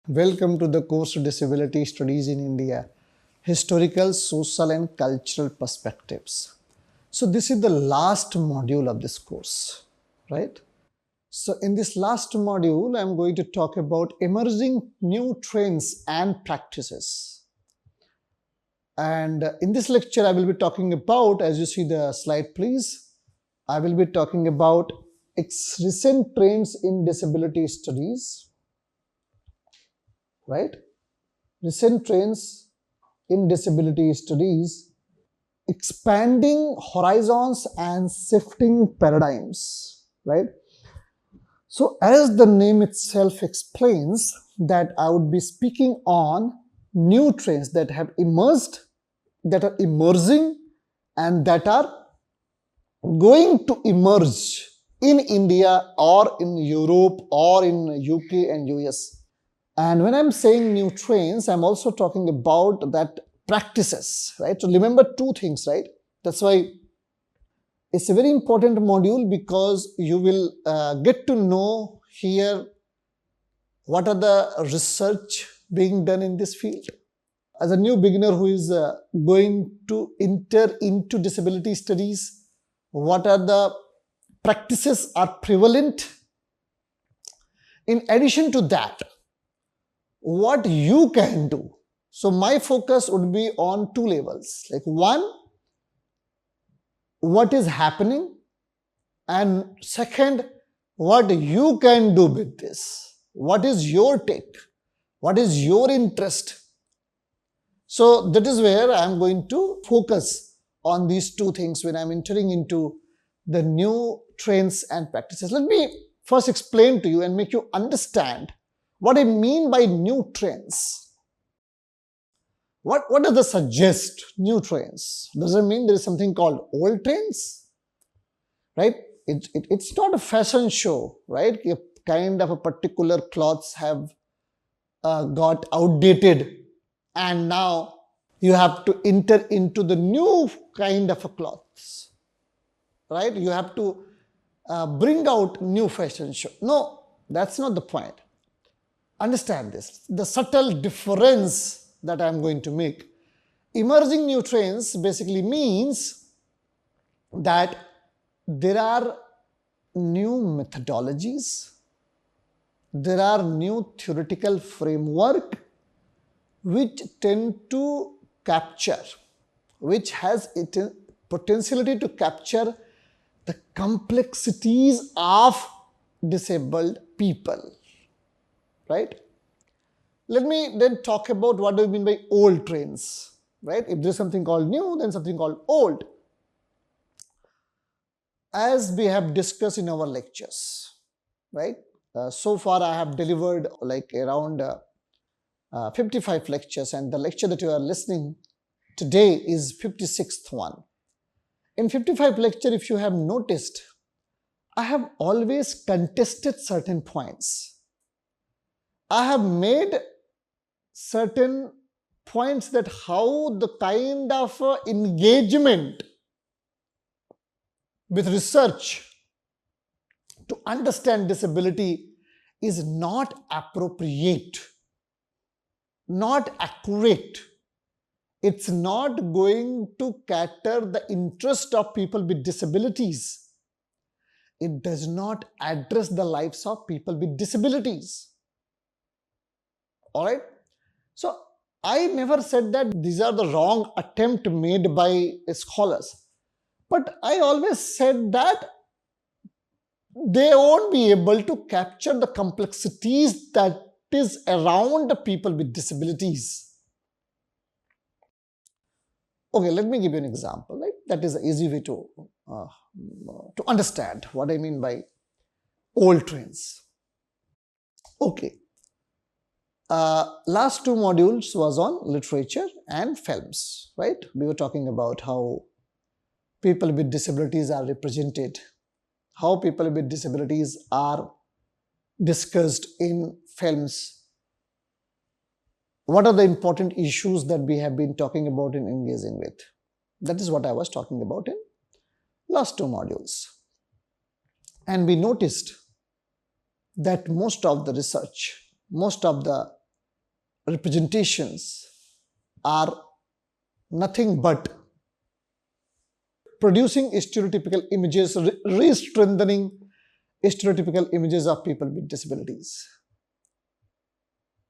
Welcome to the course Disability Studies in India, Historical, Social and Cultural Perspectives. So this is the last module of this course, right? So in this last module, I'm going to talk about emerging new trends and practices. And in this lecture, I will be talking about, as you see the slide please, I will be talking about recent trends in disability studies, right? Recent trends in disability studies, expanding horizons and shifting paradigms, right? So as the name itself explains, that I would be speaking on new trends that have emerged, that are emerging, and that are going to emerge in India or in Europe or in UK and US. And when I'm saying new trends, I'm also talking about that practices, right? So remember two things, right? That's why it's a very important module, because you will get to know here what are the research being done in this field. As a new beginner who is going to enter into disability studies, what are the practices are prevalent? In addition to that, what you can do. So my focus would be on two levels. Like one, what is happening, and second, what you can do with this. What is your take? What is your interest? So that is where I am going to focus on these two things when I am entering into the new trends and practices. Let me first explain to you and make you understand what I mean by new trends. What does it suggest, new trends? Does it mean there is something called old trends? Right? It's not a fashion show, right? A kind of a particular clothes have got outdated, and now you have to enter into the new kind of a clothes, right? You have to bring out new fashion show. No, that's not the point. Understand this, the subtle difference that I'm going to make. Emerging new trends basically means that there are new methodologies, there are new theoretical framework which tend to capture, which has it potentiality to capture the complexities of disabled people, right? Let me then talk about what do we mean by old trends, right? If there's something called new, then something called old. As we have discussed in our lectures, right? So far I have delivered like around 55 lectures, and the lecture that you are listening today is 56th one. In 55 lecture, if you have noticed, I have always contested certain points. I have made certain points that how the kind of engagement with research to understand disability is not appropriate, not accurate. It's not going to cater the interest of people with disabilities. It does not address the lives of people with disabilities. All right? So I never said that these are the wrong attempt made by scholars. But I always said that they won't be able to capture the complexities that is around people with disabilities. Okay, let me give you an example, right? That is an easy way to understand what I mean by old trends. Okay. Last two modules was on literature and films, right? We were talking about how people with disabilities are represented, how people with disabilities are discussed in films, what are the important issues that we have been talking about and engaging with. That is what I was talking about in last two modules. And we noticed that most of the research, most of the representations are nothing but producing stereotypical images, re-strengthening stereotypical images of people with disabilities.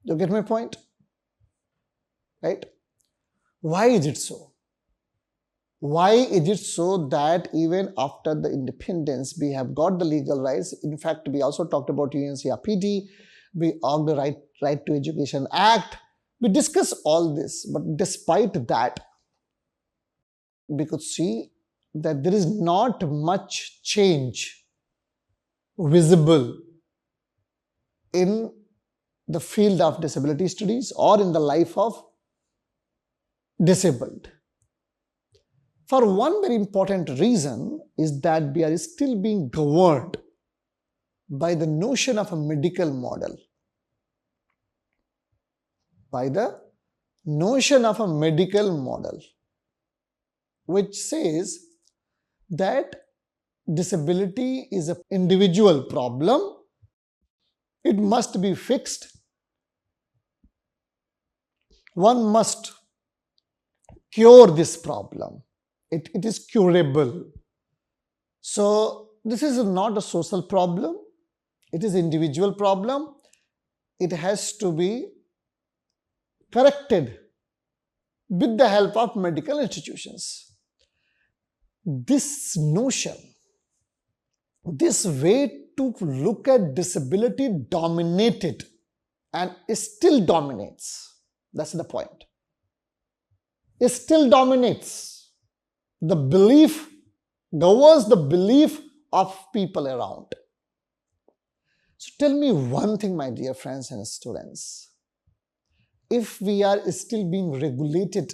You get my point? Right? Why is it so? Why is it so that even after the independence, we have got the legal rights? In fact, we also talked about UNCRPD, we argued the Right to Education Act, we discussed all this, but despite that, we could see that there is not much change visible in the field of disability studies or in the life of disabled. For one very important reason is that we are still being governed by the notion of a medical model. By the notion of a medical model, which says that disability is an individual problem, it must be fixed, one must cure this problem, it is curable. So this is not a social problem, it is individual problem, it has to be corrected with the help of medical institutions. This notion, this way to look at disability dominated and still dominates. That's the point. It still dominates. The belief governs the belief of people around. So tell me one thing, my dear friends and students. If we are still being regulated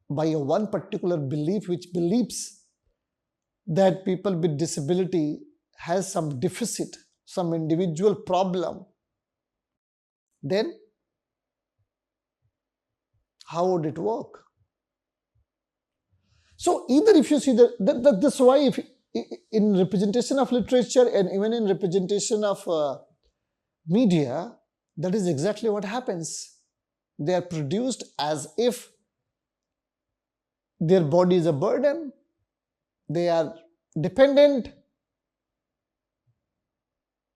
by a one particular belief which believes that people with disability has some deficit, some individual problem, then how would it work? So either if you see that's why if in representation of literature and even in representation of media, that is exactly what happens. They are produced as if their body is a burden, they are dependent,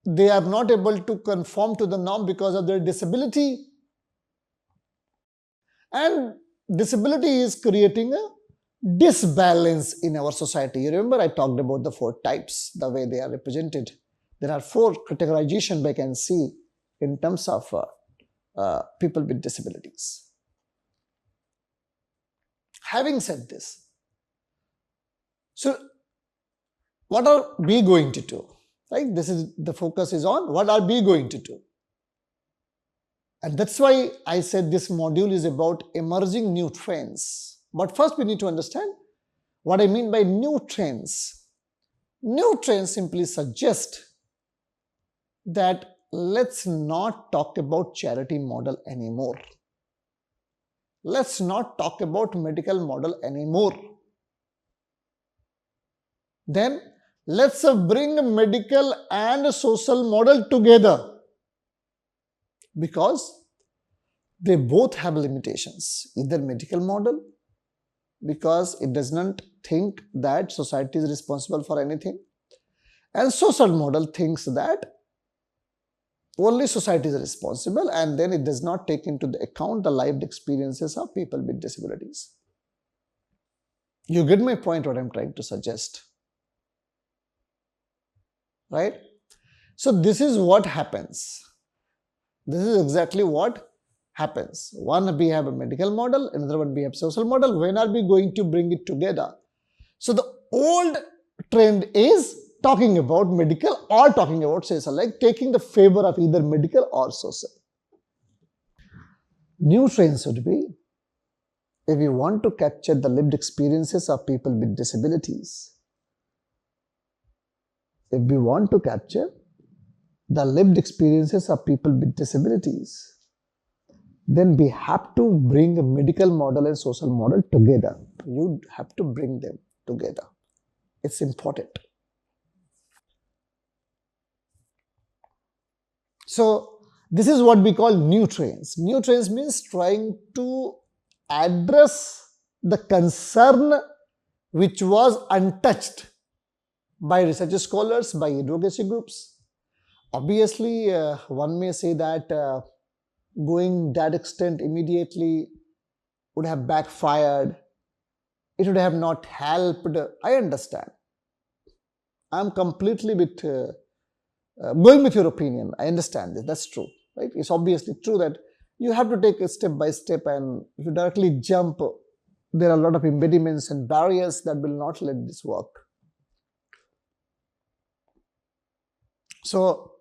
they are not able to conform to the norm because of their disability, and disability is creating a disbalance in our society. You remember I talked about the 4 types, the way they are represented. There are 4 categorizations we can see in terms of people with disabilities. Having said this, so what are we going to do? Right? This is the focus is on what are we going to do? And that's why I said this module is about emerging new trends. But first we need to understand what I mean by new trends. New trends simply suggest that let's not talk about charity model anymore. Let's not talk about medical model anymore. Then let's bring medical and social model together, because they both have limitations. Either medical model, because it does not think that society is responsible for anything, and social model thinks that only society is responsible, and then it does not take into the account the lived experiences of people with disabilities. You get my point, what I'm trying to suggest, right? So this is what happens. This is exactly what happens. One, we have a medical model, another one we have social model. When are we going to bring it together? So the old trend is talking about medical or talking about social, like taking the favor of either medical or social. New trends would be, if we want to capture the lived experiences of people with disabilities, if we want to capture the lived experiences of people with disabilities, then we have to bring a medical model and social model together. You have to bring them together. It's important. So This is what we call new trends. New trends means trying to address the concern which was untouched by research scholars, by advocacy groups. Obviously, one may say that going that extent immediately would have backfired. It would have not helped. I understand. I'm completely going with your opinion. I understand this. That's true, right? It's obviously true that you have to take it step by step, and if you directly jump, there are a lot of impediments and barriers that will not let this work. So,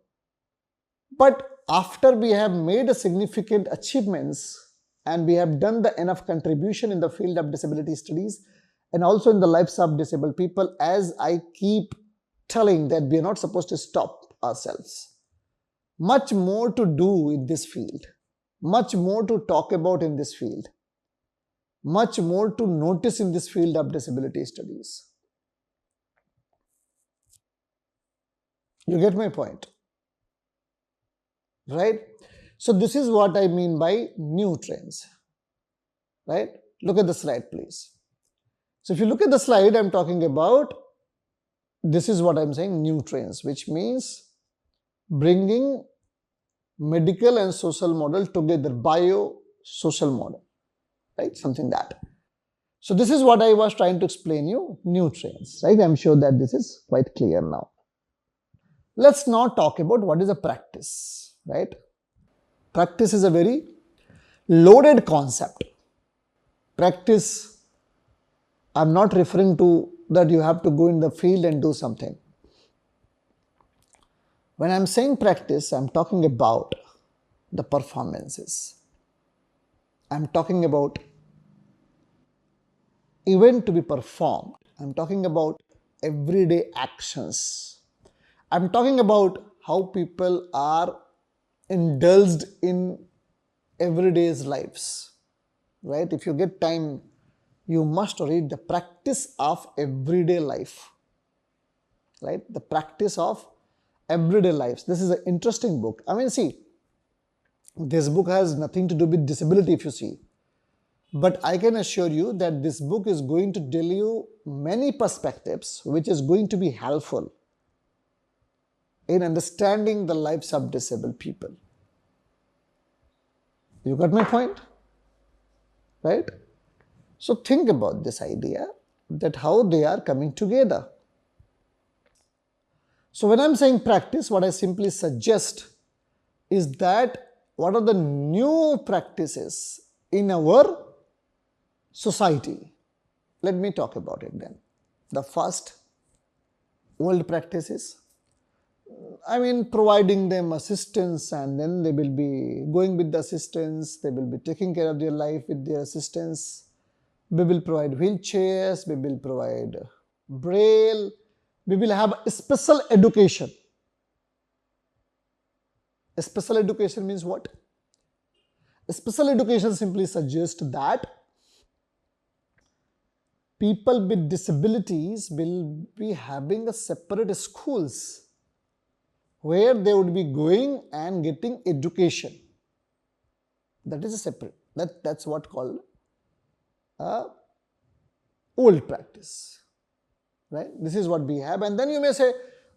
but after we have made a significant achievements and we have done the enough contribution in the field of disability studies and also in the lives of disabled people, as I keep telling that we are not supposed to stop ourselves. Much more to do in this field, much more to talk about in this field, much more to notice in this field of disability studies. You get my point, right? So this is what I mean by new trends, right? Look at the slide, please. So if you look at the slide, I'm talking about, this is what I'm saying, new trends, which means bringing medical and social model together, bio-social model, right? Something that. So this is what I was trying to explain you, new trends, right? I'm sure that this is quite clear now. Let's now talk about what is a practice, right? Practice is a very loaded concept. Practice, I'm not referring to that you have to go in the field and do something. When I'm saying practice, I'm talking about the performances. I'm talking about event to be performed. I'm talking about everyday actions. I'm talking about how people are indulged in everyday's lives, right? If you get time, you must read The Practice of Everyday Life, right? The Practice of Everyday Lives. This is an interesting book. I mean, see, this book has nothing to do with disability if you see. But I can assure you that this book is going to tell you many perspectives which is going to be helpful in understanding the lives of disabled people. You got my point? Right? So think about this idea that how they are coming together. So when I'm saying practice, what I simply suggest is that what are the new practices in our society? Let me talk about it then. The first old practices, I mean, providing them assistance, and then they will be going with the assistance, they will be taking care of their life with their assistance. We will provide wheelchairs, we will provide braille, we will have special education. Special education means what? Special education simply suggests that people with disabilities will be having a separate schools where they would be going and getting education. That is a separate, that's what called old practice, right? This is what we have. And then you may say,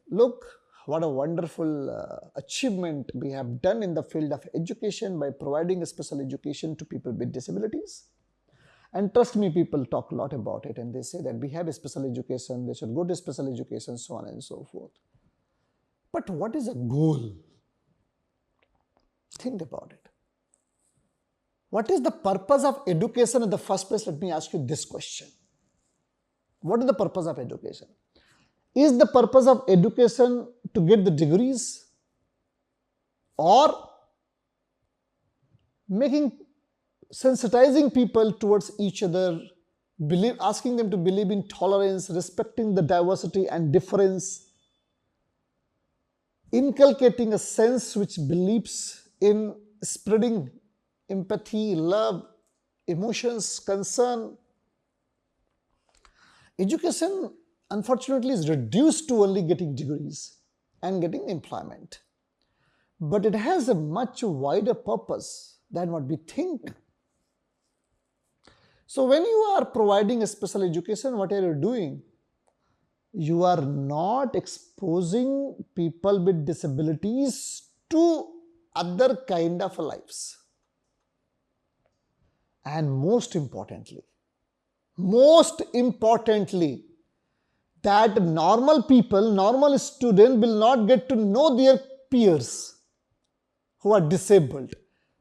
look, what a wonderful achievement we have done in the field of education by providing a special education to people with disabilities. And trust me, people talk a lot about it and they say that we have a special education, they should go to special education, so on and so forth. But what is a goal? Think about it. What is the purpose of education in the first place? Let me ask you this question. What is the purpose of education? Is the purpose of education to get the degrees, or sensitizing people towards each other, asking them to believe in tolerance, respecting the diversity and difference, inculcating a sense which believes in spreading empathy, love, emotions, concern? Education, unfortunately, is reduced to only getting degrees and getting employment. but it has a much wider purpose than what we think. So when you are providing a special education, what are you doing? You are not exposing people with disabilities to other kind of lives. And most importantly, that normal people, normal students will not get to know their peers who are disabled.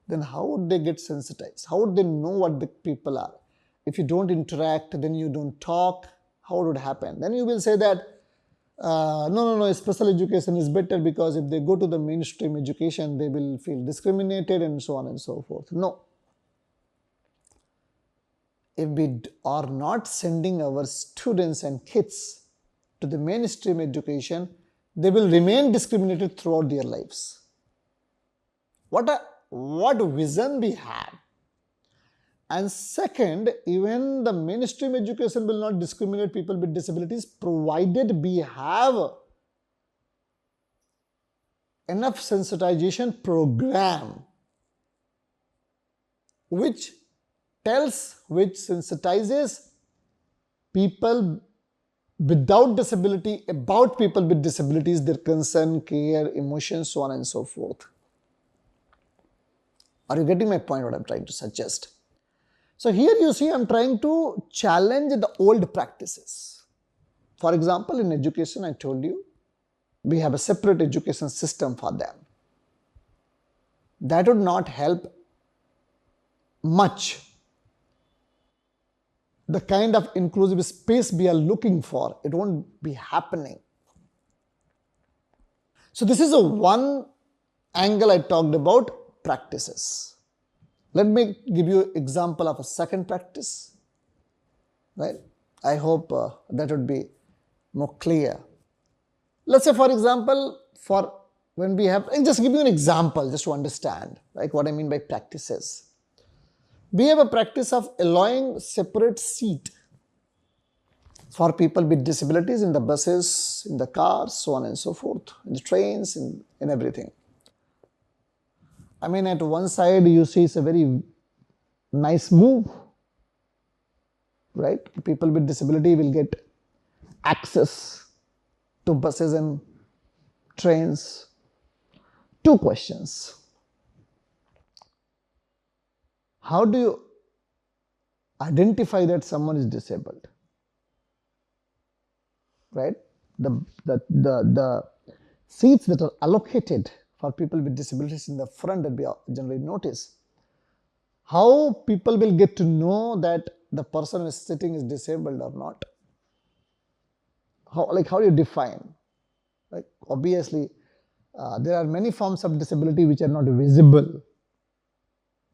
Then how would they get sensitized? How would they know what the people are? If you don't interact, then you don't talk, how would it happen? Then you will say that, no, special education is better because if they go to the mainstream education, they will feel discriminated and so on and so forth. No. If we are not sending our students and kids to the mainstream education, they will remain discriminated throughout their lives. What vision we have. And second, even the mainstream education will not discriminate people with disabilities provided we have enough sensitization program which sensitizes people without disability about people with disabilities, their concern, care, emotions, so on and so forth. Are you getting my point, what I'm trying to suggest? So here you see I'm trying to challenge the old practices. For example, in education, I told you, we have a separate education system for them. That would not help much. The kind of inclusive space we are looking for, it won't be happening. So this is a one angle I talked about practices. Let me give you an example of a second practice, right? I hope that would be more clear. Let's say, for example, when we have, I'll just give you an example just to understand, like what I mean by practices. We have a practice of allowing separate seat for people with disabilities in the buses, in the cars, so on and so forth, in the trains, in everything. I mean, at one side you see it's a very nice move, right? People with disability will get access to buses and trains. Two questions. How do you identify that someone is disabled? Right? The seats that are allocated for people with disabilities in the front that we generally notice. How people will get to know that the person who is sitting is disabled or not? How do you define? Like obviously, there are many forms of disability which are not visible.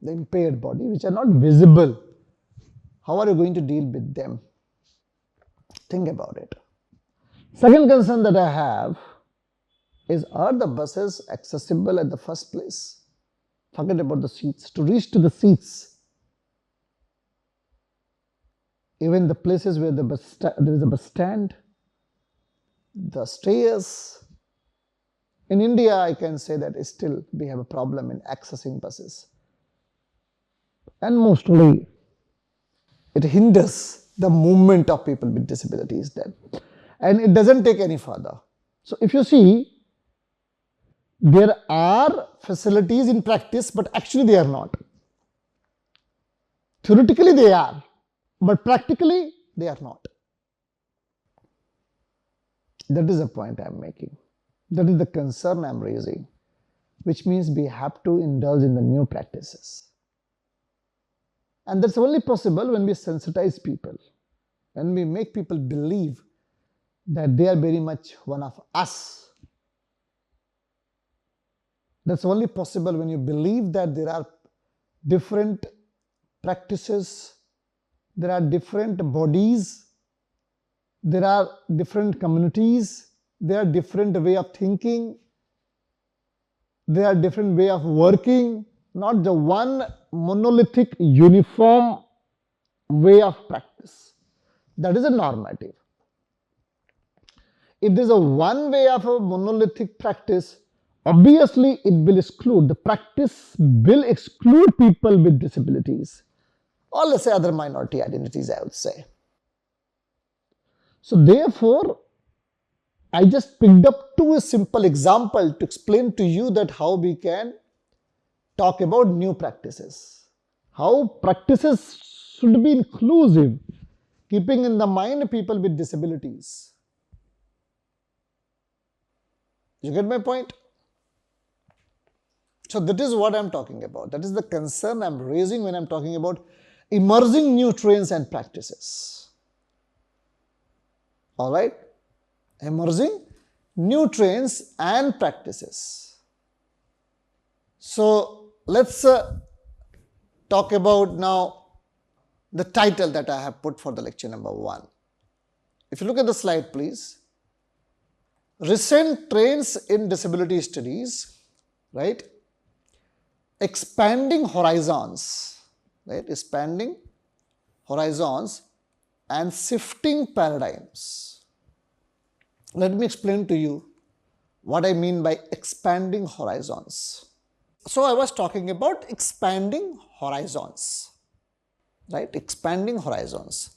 The impaired body, which are not visible. How are you going to deal with them? Think about it. Second concern that I have is, are the buses accessible at the first place? Forget about the seats. To reach to the seats, even the places where there is a bus stand, the stairs. In India, I can say that still we have a problem in accessing buses. And mostly, it hinders the movement of people with disabilities then. And it doesn't take any further. So if you see, there are facilities in practice, but actually they are not. Theoretically they are, but practically they are not. That is the point I am making. That is the concern I am raising, which means we have to indulge in the new practices. And that's only possible when we sensitize people, when we make people believe that they are very much one of us. That's only possible when you believe that there are different practices, there are different bodies, there are different communities, there are different way of thinking, there are different way of working, not the one monolithic uniform way of practice. That is a normative. If there is a one way of a monolithic practice, obviously it will exclude, the practice will exclude people with disabilities, or let's say other minority identities, I would say. So therefore, I just picked up two simple examples to explain to you that how we can talk about new practices, how practices should be inclusive, keeping in the mind people with disabilities. You get my point? So that is what I'm talking about. That is the concern I'm raising when I'm talking about emerging new trends and practices. All right? Emerging new trends and practices. So let's talk about now the title that I have put for the lecture number 1. If you look at the slide, please. Recent trends in disability studies, right? Expanding horizons, right? Expanding horizons and shifting paradigms. Let me explain to you what I mean by expanding horizons. So I was talking about expanding horizons, right? Expanding horizons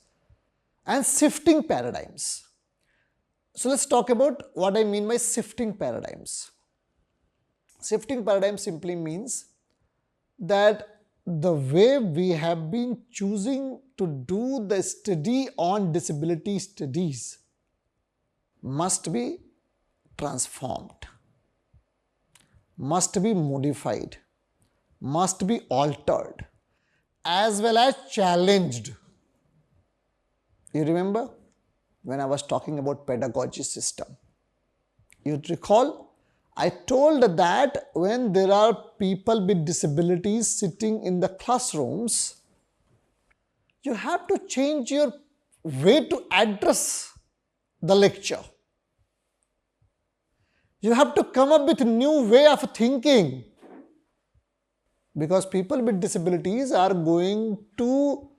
and shifting paradigms. So let's talk about what I mean by shifting paradigms. Shifting paradigm simply means that the way we have been choosing to do the study on disability studies must be transformed, must be modified, must be altered, as well as challenged. You remember when I was talking about pedagogy system? You recall I told that when there are people with disabilities sitting in the classrooms, you have to change your way to address the lecture. You have to come up with a new way of thinking, because people with disabilities are going to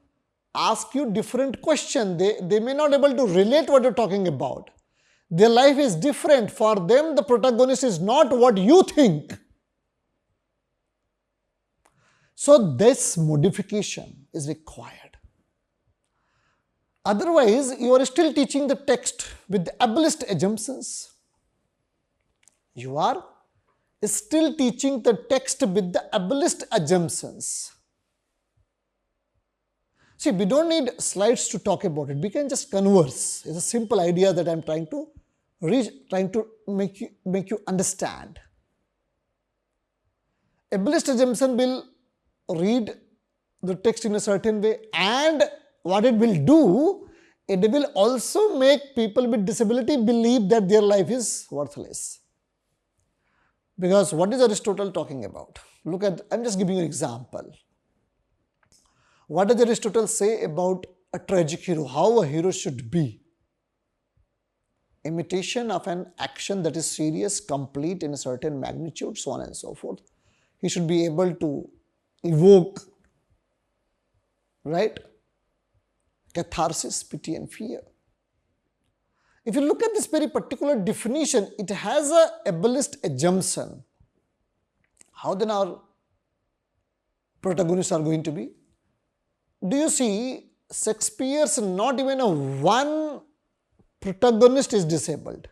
ask you different questions. They may not be able to relate what you're talking about. Their life is different. For them, the protagonist is not what you think. So this modification is required. Otherwise, you are still teaching the text with ableist assumptions. You are still teaching the text with the ableist assumptions. See, we don't need slides to talk about it. We can just converse. It's a simple idea that I'm trying to make you understand. Ableist assumption will read the text in a certain way, and what it will do, it will also make people with disability believe that their life is worthless. Because what is Aristotle talking about? Look at, I'm just giving you an example. What does Aristotle say about a tragic hero? How a hero should be? Imitation of an action that is serious, complete in a certain magnitude, so on and so forth. He should be able to evoke, right, catharsis, pity and fear. If you look at this very particular definition, it has a ableist assumption. How then our protagonists are going to be? Do you see, Shakespeare's not even a one protagonist is disabled,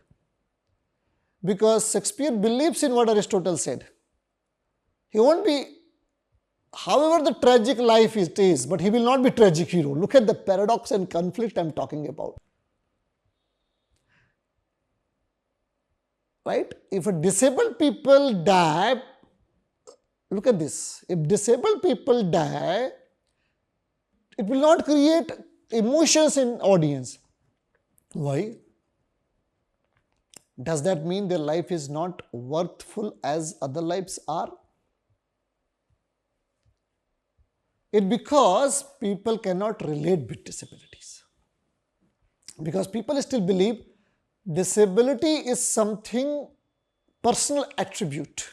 because Shakespeare believes in what Aristotle said. He won't be, however the tragic life it is, but he will not be tragic hero. Look at the paradox and conflict I'm talking about. Right? If a disabled people die, look at this. If disabled people die, it will not create emotions in audience. Why? Does that mean their life is not worthful as other lives are? It's because people cannot relate with disabilities. Because people still believe disability is something personal attribute.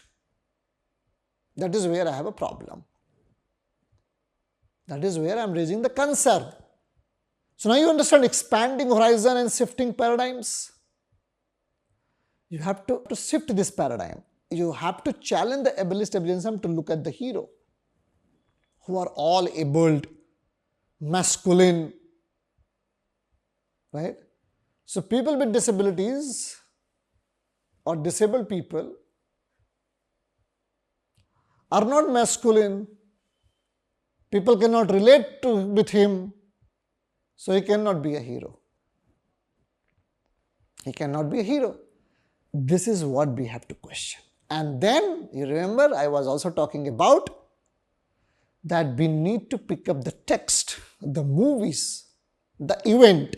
That is where I have a problem. That is where I am raising the concern. So now you understand expanding horizon and shifting paradigms. You have to shift this paradigm. you have to challenge the ableist ableism to look at the hero, who are all abled, masculine, right? So people with disabilities or disabled people are not masculine. People cannot relate with him, so he cannot be a hero. He cannot be a hero. This is what we have to question. And then, you remember, I was also talking about that we need to pick up the text, the movies, the event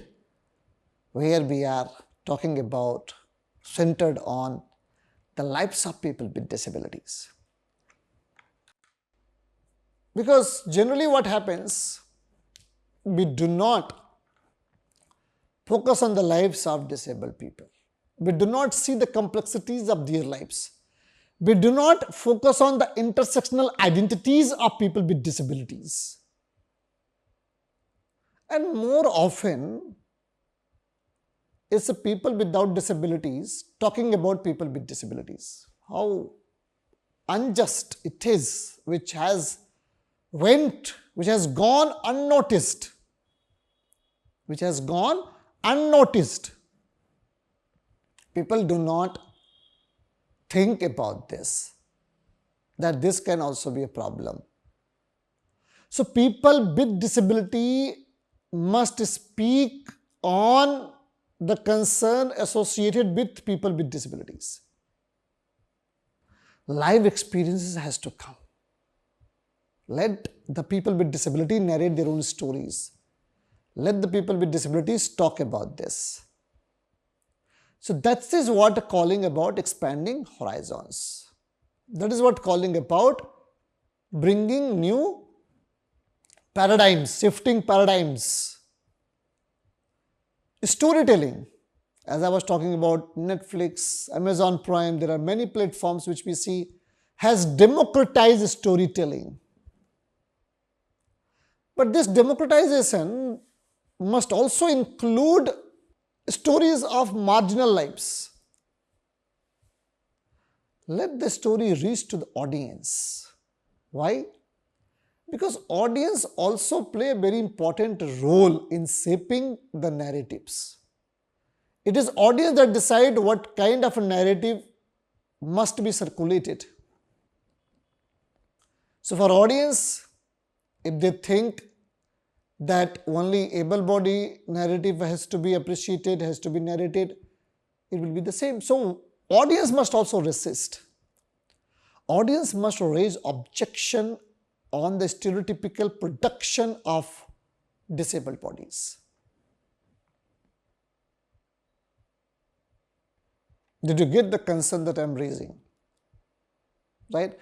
where we are talking about, centered on the lives of people with disabilities. Because generally what happens, we do not focus on the lives of disabled people. We do not see the complexities of their lives. We do not focus on the intersectional identities of people with disabilities. And more often, it's the people without disabilities talking about people with disabilities. How unjust it is, which has gone unnoticed. Which has gone unnoticed. People do not think about this, that this can also be a problem. So people with disability must speak on the concern associated with people with disabilities. Life experiences has to come. Let the people with disability narrate their own stories. Let the people with disabilities talk about this. So that is what calling about expanding horizons. That is what calling about bringing new paradigms, shifting paradigms. Storytelling, as I was talking about Netflix, Amazon Prime, there are many platforms which we see has democratized storytelling. But this democratization must also include stories of marginal lives. Let the story reach to the audience. Why? Because audience also play a very important role in shaping the narratives. It is audience that decide what kind of a narrative must be circulated. So for audience, if they think that only able-bodied narrative has to be appreciated, has to be narrated, it will be the same. So audience must also resist. Audience must raise objection on the stereotypical production of disabled bodies. Did you get the concern that I am raising? Right?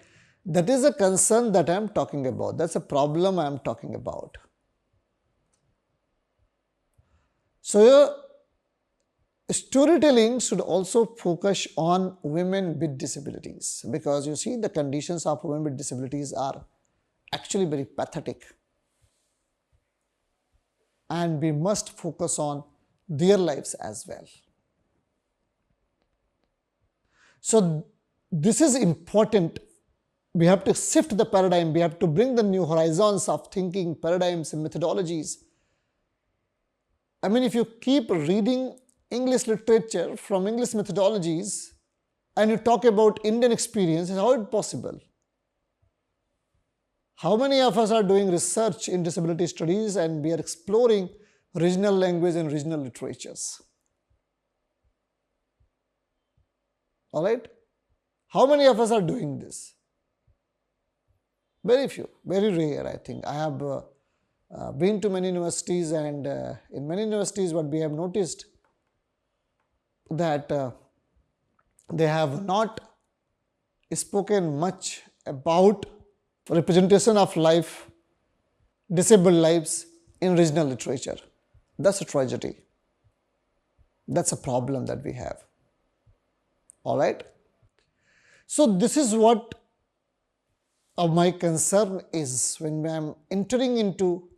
That is a concern that I am talking about. That's a problem I am talking about. So, storytelling should also focus on women with disabilities, because you see the conditions of women with disabilities are actually very pathetic, and we must focus on their lives as well. So this is important. We have to shift the paradigm. We have to bring the new horizons of thinking, paradigms and methodologies. I mean, if you keep reading English literature from English methodologies and you talk about Indian experiences, how is it possible? How many of us are doing research in disability studies and we are exploring regional language and regional literatures? All right? How many of us are doing this? Very few, very rare, I think. I have been to many universities, and in many universities what we have noticed that they have not spoken much about representation of life, disabled lives in regional literature. That's a tragedy. That's a problem that we have. All right. So this is what my concern is when I am entering into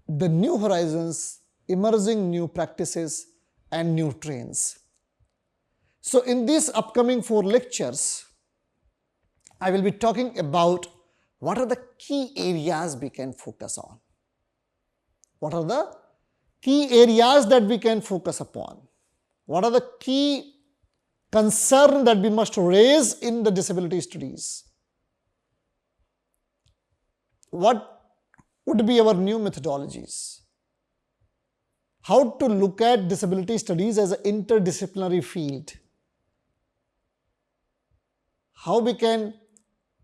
the new horizons, emerging new practices and new trends. So in these upcoming 4 lectures, I will be talking about what are the key areas we can focus on. What are the key areas that we can focus upon? What are the key concerns that we must raise in the disability studies? What would be our new methodologies? How to look at disability studies as an interdisciplinary field? How we can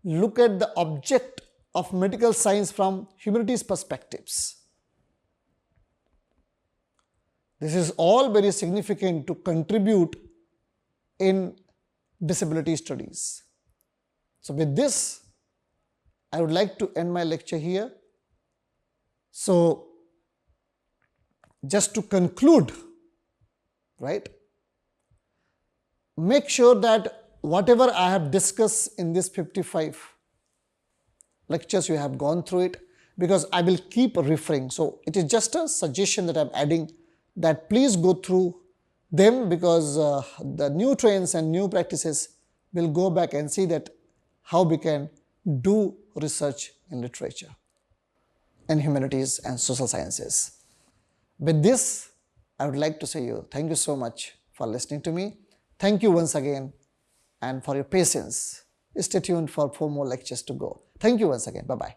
look at the object of medical science from humanities perspectives. This is all very significant to contribute in disability studies. So with this, I would like to end my lecture here. So just to conclude, right, make sure that whatever I have discussed in this 55 lectures, you have gone through it, because I will keep referring. So it is just a suggestion that I am adding, that please go through them, because the new trends and new practices will go back and see that how we can do research in literature and humanities and social sciences. With this, I would like to say you thank you so much for listening to me. Thank you once again and for your patience. Stay tuned for 4 more lectures to go. Thank you once again. Bye-bye.